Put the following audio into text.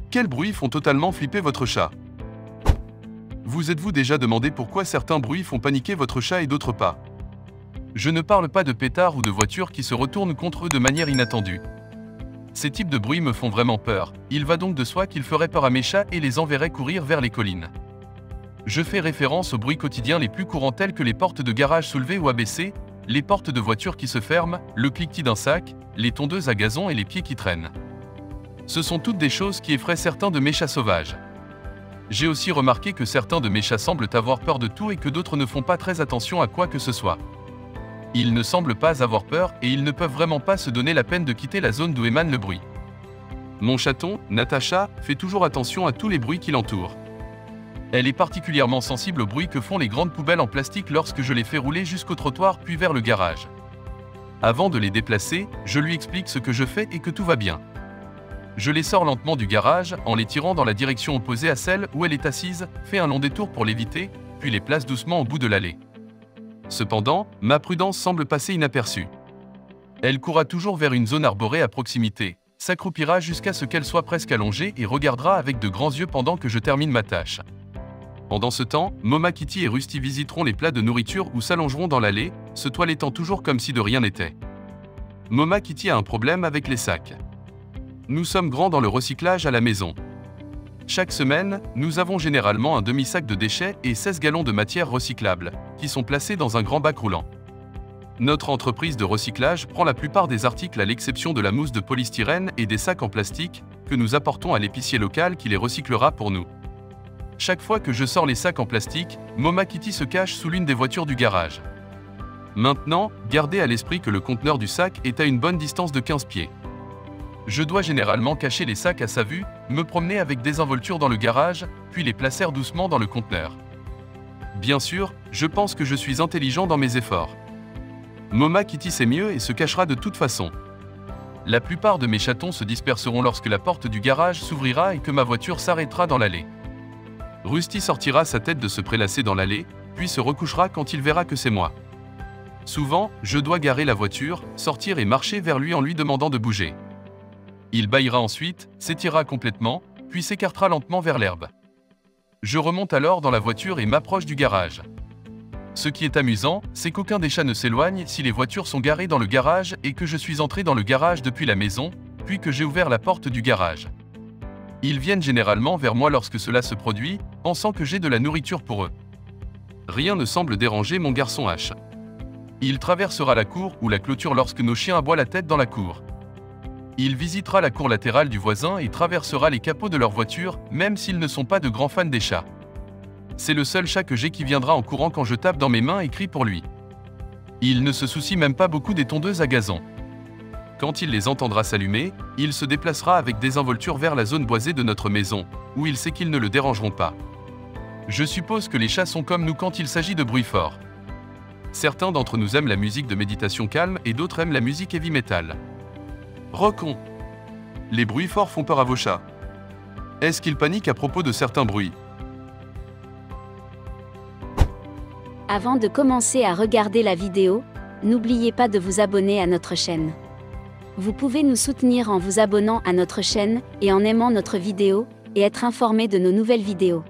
Quels bruits font totalement flipper votre chat? Vous êtes-vous déjà demandé pourquoi certains bruits font paniquer votre chat et d'autres pas? Je ne parle pas de pétards ou de voitures qui se retournent contre eux de manière inattendue. Ces types de bruits me font vraiment peur, il va donc de soi qu'ils feraient peur à mes chats et les enverraient courir vers les collines. Je fais référence aux bruits quotidiens les plus courants tels que les portes de garage soulevées ou abaissées, les portes de voitures qui se ferment, le cliquetis d'un sac, les tondeuses à gazon et les pieds qui traînent. Ce sont toutes des choses qui effraient certains de mes chats sauvages. J'ai aussi remarqué que certains de mes chats semblent avoir peur de tout et que d'autres ne font pas très attention à quoi que ce soit. Ils ne semblent pas avoir peur et ils ne peuvent vraiment pas se donner la peine de quitter la zone d'où émane le bruit. Mon chaton, Natacha, fait toujours attention à tous les bruits qui l'entourent. Elle est particulièrement sensible au bruit que font les grandes poubelles en plastique lorsque je les fais rouler jusqu'au trottoir puis vers le garage. Avant de les déplacer, je lui explique ce que je fais et que tout va bien. Je les sors lentement du garage, en les tirant dans la direction opposée à celle où elle est assise, fais un long détour pour l'éviter, puis les place doucement au bout de l'allée. Cependant, ma prudence semble passer inaperçue. Elle courra toujours vers une zone arborée à proximité, s'accroupira jusqu'à ce qu'elle soit presque allongée et regardera avec de grands yeux pendant que je termine ma tâche. Pendant ce temps, Moma Kitty et Rusty visiteront les plats de nourriture ou s'allongeront dans l'allée, se toilettant toujours comme si de rien n'était. Moma Kitty a un problème avec les sacs. Nous sommes grands dans le recyclage à la maison. Chaque semaine, nous avons généralement un demi-sac de déchets et 16 gallons de matière recyclable, qui sont placés dans un grand bac roulant. Notre entreprise de recyclage prend la plupart des articles à l'exception de la mousse de polystyrène et des sacs en plastique, que nous apportons à l'épicier local qui les recyclera pour nous. Chaque fois que je sors les sacs en plastique, Moma Kitty se cache sous l'une des voitures du garage. Maintenant, gardez à l'esprit que le conteneur du sac est à une bonne distance de 15 pieds. Je dois généralement cacher les sacs à sa vue, me promener avec désinvolture dans le garage, puis les placer doucement dans le conteneur. Bien sûr, je pense que je suis intelligent dans mes efforts. Moma Kitty sait mieux et se cachera de toute façon. La plupart de mes chatons se disperseront lorsque la porte du garage s'ouvrira et que ma voiture s'arrêtera dans l'allée. Rusty sortira sa tête de se prélasser dans l'allée, puis se recouchera quand il verra que c'est moi. Souvent, je dois garer la voiture, sortir et marcher vers lui en lui demandant de bouger. Il bâillera ensuite, s'étirera complètement, puis s'écartera lentement vers l'herbe. Je remonte alors dans la voiture et m'approche du garage. Ce qui est amusant, c'est qu'aucun des chats ne s'éloigne si les voitures sont garées dans le garage et que je suis entré dans le garage depuis la maison, puis que j'ai ouvert la porte du garage. Ils viennent généralement vers moi lorsque cela se produit, pensant que j'ai de la nourriture pour eux. Rien ne semble déranger mon garçon H. Il traversera la cour ou la clôture lorsque nos chiens aboient la tête dans la cour. Il visitera la cour latérale du voisin et traversera les capots de leur voiture, même s'ils ne sont pas de grands fans des chats. C'est le seul chat que j'ai qui viendra en courant quand je tape dans mes mains et crie pour lui. Il ne se soucie même pas beaucoup des tondeuses à gazon. Quand il les entendra s'allumer, il se déplacera avec désinvolture vers la zone boisée de notre maison, où il sait qu'ils ne le dérangeront pas. Je suppose que les chats sont comme nous quand il s'agit de bruit fort. Certains d'entre nous aiment la musique de méditation calme et d'autres aiment la musique heavy metal. Rockon. Les bruits forts font peur à vos chats. Est-ce qu'ils paniquent à propos de certains bruits? Avant de commencer à regarder la vidéo, n'oubliez pas de vous abonner à notre chaîne. Vous pouvez nous soutenir en vous abonnant à notre chaîne et en aimant notre vidéo, et être informé de nos nouvelles vidéos.